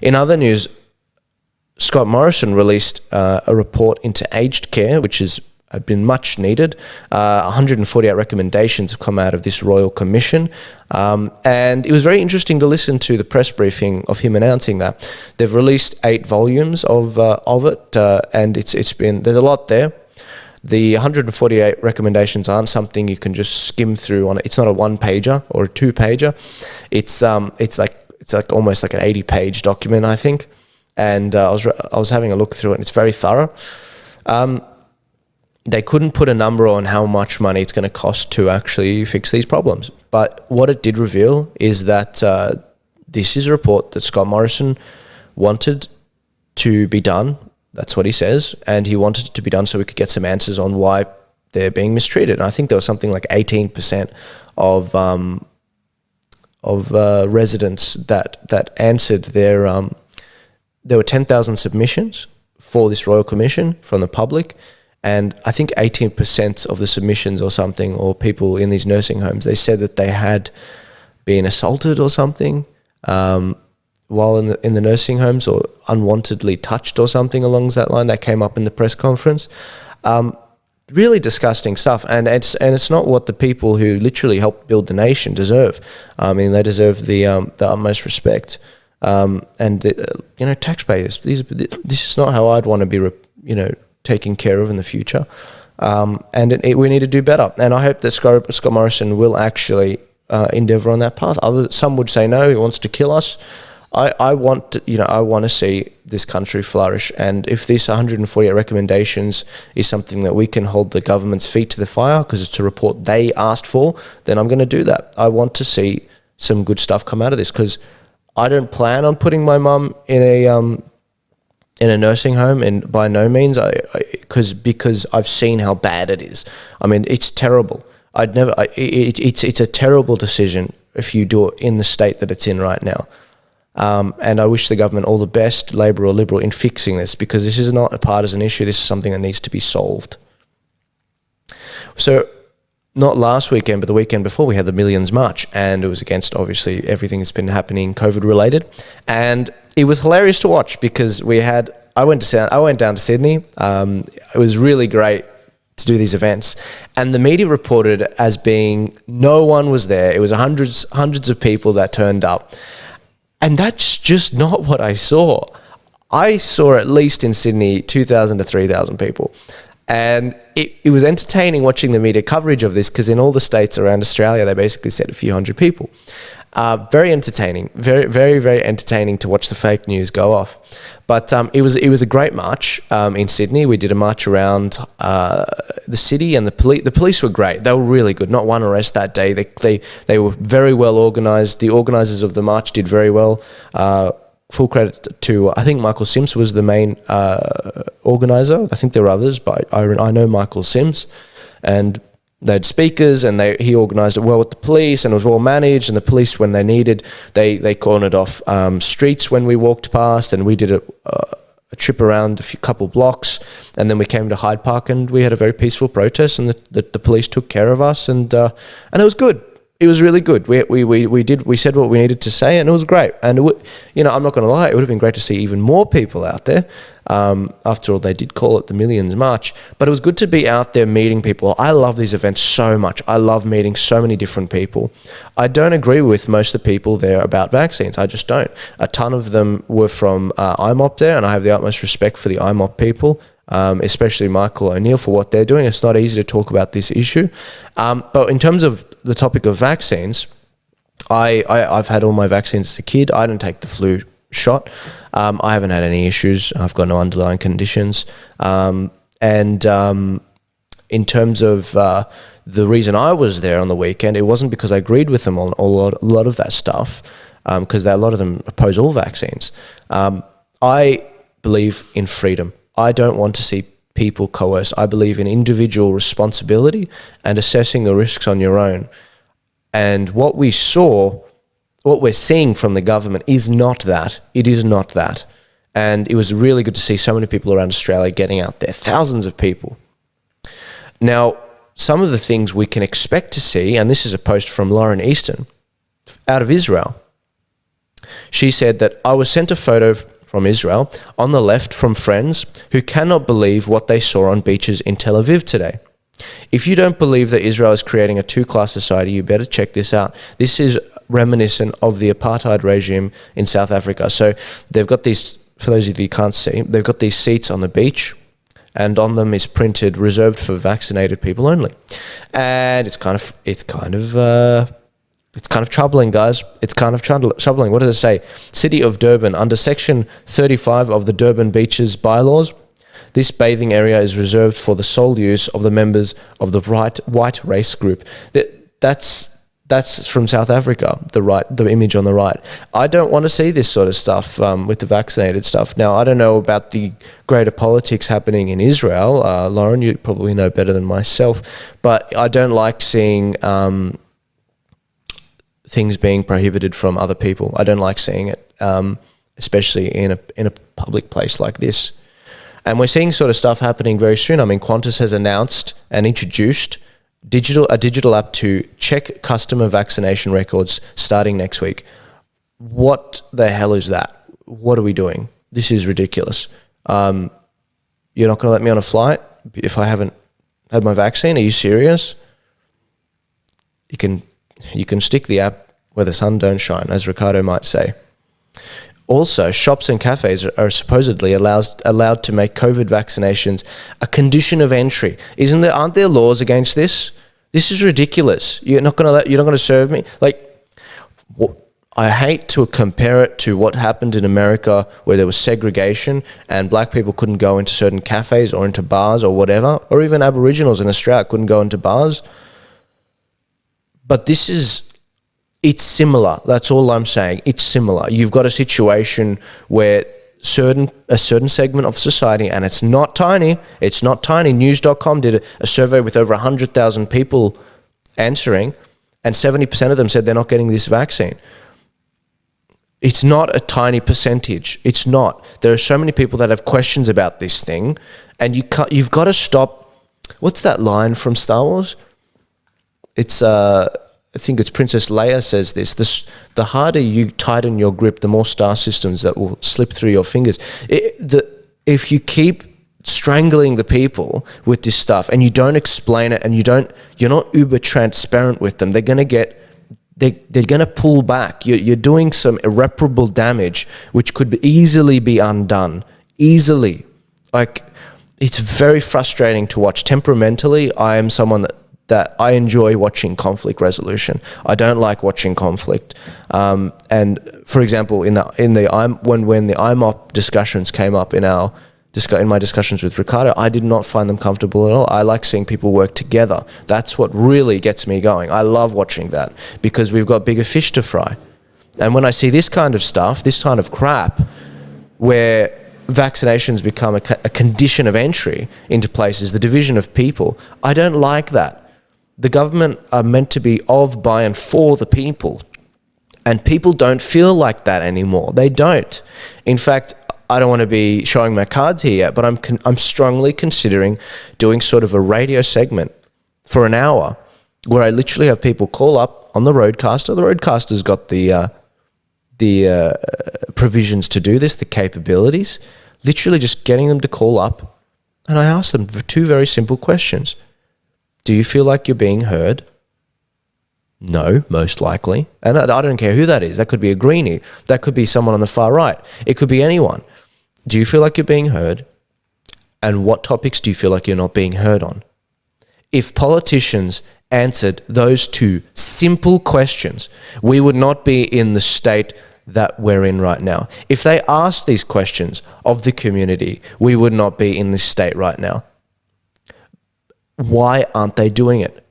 In other news, Scott Morrison released a report into aged care, which has been much needed. 148 recommendations have come out of this Royal Commission. And it was very interesting to listen to the press briefing of him announcing that. They've released 8 volumes of it, and there's a lot there. The 148 recommendations aren't something you can just skim through on it. It's not a 1-pager or a 2-pager. It's like almost like an 80-page document, I think. And I was having a look through it, and it's very thorough. They couldn't put a number on how much money it's going to cost to actually fix these problems. But what it did reveal is that this is a report that Scott Morrison wanted to be done. That's what he says. And he wanted it to be done so we could get some answers on why they're being mistreated. And I think there was something like 18% of residents that answered there were 10,000 submissions for this Royal Commission from the public. And I think 18% of the submissions or something, or people in these nursing homes, they said that they had been assaulted or something while in the nursing homes, or unwantedly touched or something along that line. That came up in the press conference. Really disgusting stuff, and it's not what the people who literally helped build the nation deserve. I mean, they deserve the utmost respect. Taxpayers. This is not how I'd want to be, taken care of in the future. We need to do better. And I hope that Scott Morrison will actually endeavour on that path. Some would say no, he wants to kill us. I want to see this country flourish. And if this 148 recommendations is something that we can hold the government's feet to the fire, because it's a report they asked for, then I'm going to do that. I want to see some good stuff come out of this, because I don't plan on putting my mum in a nursing home, and by no means, because I've seen how bad it is. I mean, it's terrible. It's a terrible decision if you do it in the state that it's in right now. And I wish the government all the best, Labor or Liberal, in fixing this, because this is not a partisan issue. This is something that needs to be solved. So, not last weekend, but the weekend before, we had the Millions March, and it was against, obviously, everything that's been happening COVID-related. And it was hilarious to watch, because I went down to Sydney. It was really great to do these events, and the media reported it as being no one was there. It was hundreds of people that turned up. And that's just not what I saw. I saw, at least in Sydney, 2,000 to 3,000 people. And it was entertaining watching the media coverage of this, because in all the states around Australia, they basically said a few hundred people. Very entertaining, very, very, very entertaining to watch the fake news go off. But it was a great march in Sydney. We did a march around the city, and the police were great. They were really good. Not one arrest that day. They were very well organised. The organisers of the march did very well. Full credit to, I think Michael Sims was the main organiser. I think there were others, but I know Michael Sims. And they had speakers, and he organised it well with the police, and it was well managed. And the police, when they needed, they cornered off streets when we walked past, and we did a trip around a couple blocks, and then we came to Hyde Park, and we had a very peaceful protest, and the police took care of us, and it was good. It was really good. We said what we needed to say, and it was great. And I'm not going to lie, it would have been great to see even more people out there. After all, they did call it the Millions March, but it was good to be out there meeting people. I love these events so much. I love meeting so many different people. I don't agree with most of the people there about vaccines. I just don't. A ton of them were from IMOP there, and I have the utmost respect for the IMOP people. Especially Michael O'Neill, for what they're doing. It's not easy to talk about this issue. But in terms of the topic of vaccines, I've had all my vaccines as a kid. I didn't take the flu shot. I haven't had any issues. I've got no underlying conditions. In terms of the reason I was there on the weekend, it wasn't because I agreed with them on a lot of that stuff, because a lot of them oppose all vaccines. I believe in freedom. I don't want to see people coerced. I believe in individual responsibility and assessing the risks on your own. And what we're seeing from the government is not that. It is not that. And it was really good to see so many people around Australia getting out there, thousands of people. Now, some of the things we can expect to see, and this is a post from Lauren Easton out of Israel. She said that I was sent a photo from Israel on the left from friends who cannot believe what they saw on beaches in Tel Aviv today. If you don't believe that Israel is creating a two-class society, you better check this out. This is reminiscent of the apartheid regime in South Africa. So they've got these, for those of you who can't see, they've got these seats on the beach, and on them is printed reserved for vaccinated people only. And it's kind of troubling, guys. It's kind of troubling. What does it say? City of Durban, under Section 35 of the Durban Beaches bylaws, this bathing area is reserved for the sole use of the members of the white race group. That's from South Africa, the image on the right. I don't want to see this sort of stuff with the vaccinated stuff. Now, I don't know about the greater politics happening in Israel. Lauren, you probably know better than myself. But I don't like seeing things being prohibited from other people. I don't like seeing it, especially in a public place like this. And we're seeing sort of stuff happening very soon. I mean, Qantas has announced and introduced a digital app to check customer vaccination records starting next week. What the hell is that? What are we doing? This is ridiculous. You're not going to let me on a flight if I haven't had my vaccine? Are you serious? You can stick the app where the sun don't shine, as Ricardo might say. Also, shops and cafes are supposedly allowed to make COVID vaccinations a condition of entry. Aren't there laws against this? This is ridiculous. You're not going to serve me. I hate to compare it to what happened in America, where there was segregation and black people couldn't go into certain cafes or into bars or whatever, or even Aboriginals in Australia couldn't go into bars. But it's similar. That's all I'm saying. It's similar. You've got a situation where a certain segment of society, and it's not tiny. News.com did a survey with over 100,000 people answering, and 70% of them said they're not getting this vaccine. It's not a tiny percentage. It's not. There are so many people that have questions about this thing, and you've got to stop. What's that line from Star Wars? It's I think it's Princess Leia says this. The harder you tighten your grip, the more star systems that will slip through your fingers. If you keep strangling the people with this stuff and you don't explain it and you're not uber transparent with them, they're gonna pull back. You're doing some irreparable damage which could easily be undone. Easily. It's very frustrating to watch. Temperamentally, I am someone that I enjoy watching conflict resolution. I don't like watching conflict. And for example, when the IMOP discussions came up in my discussions with Ricardo, I did not find them comfortable at all. I like seeing people work together. That's what really gets me going. I love watching that because we've got bigger fish to fry. And when I see this kind of stuff, this kind of crap, where vaccinations become a condition of entry into places, the division of people, I don't like that. The government are meant to be of, by, and for the people. And people don't feel like that anymore. They don't. In fact, I don't want to be showing my cards here yet, but I'm strongly considering doing sort of a radio segment for an hour where I literally have people call up on the Roadcaster. The Roadcaster's got the provisions to do this, the capabilities. Literally just getting them to call up, and I ask them two very simple questions. Do you feel like you're being heard? No, most likely. And I don't care who that is. That could be a greenie. That could be someone on the far right. It could be anyone. Do you feel like you're being heard? And what topics do you feel like you're not being heard on? If politicians answered those two simple questions, we would not be in the state that we're in right now. If they asked these questions of the community, we would not be in this state right now. Why aren't they doing it?